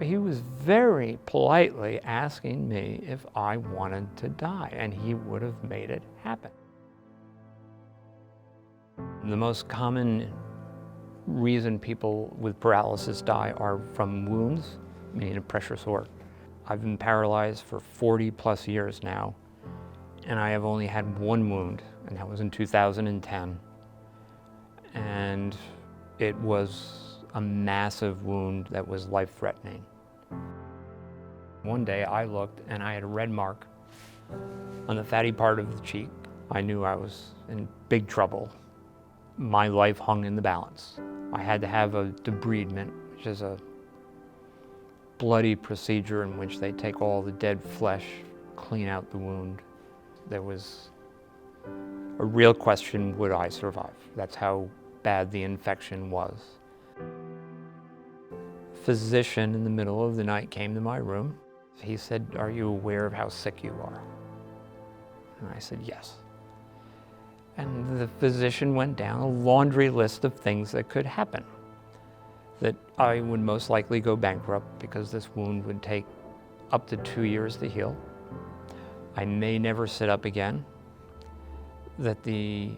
He was very politely asking me if I wanted to die, and he would have made it happen. The most common reason people with paralysis die are from wounds, meaning a pressure sore. I've been paralyzed for 40 plus years now, and I have only had one wound, and that was in 2010. And it was a massive wound that was life-threatening. One day I looked and I had a red mark on the fatty part of the cheek. I knew I was in big trouble. My life hung in the balance. I had to have a debridement, which is a bloody procedure in which they take all the dead flesh, clean out the wound. There was a real question, would I survive? That's how bad the infection was. A physician in the middle of the night came to my room. He said, "Are you aware of how sick you are?" And I said, "Yes." And the physician went down a laundry list of things that could happen. That I would most likely go bankrupt because this wound would take up to 2 years to heal. I may never sit up again. That the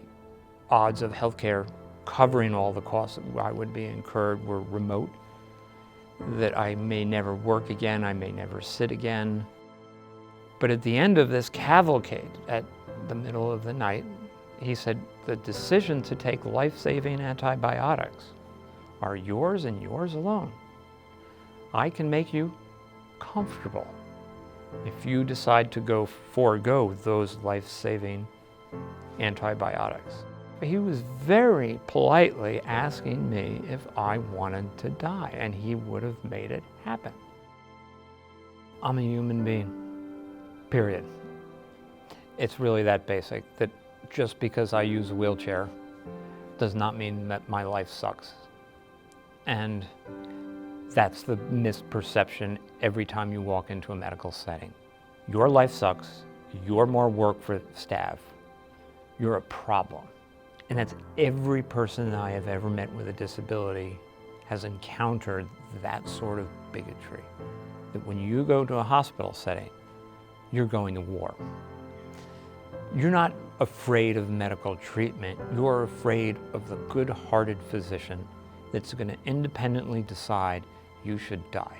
odds of healthcare covering all the costs that I would be incurred were remote. That I may never work again, I may never sit again. But at the end of this cavalcade, at the middle of the night, he said, "The decision to take life-saving antibiotics are yours and yours alone. I can make you comfortable if you decide to forego those life-saving antibiotics." He was very politely asking me if I wanted to die, and he would have made it happen. I'm a human being, period. It's really that basic, that just because I use a wheelchair does not mean that my life sucks. And that's the misperception every time you walk into a medical setting. Your life sucks, you're more work for staff, you're a problem. And that's every person I have ever met with a disability has encountered that sort of bigotry. That when you go to a hospital setting, you're going to war. You're not afraid of medical treatment, you're afraid of the good-hearted physician that's going to independently decide you should die.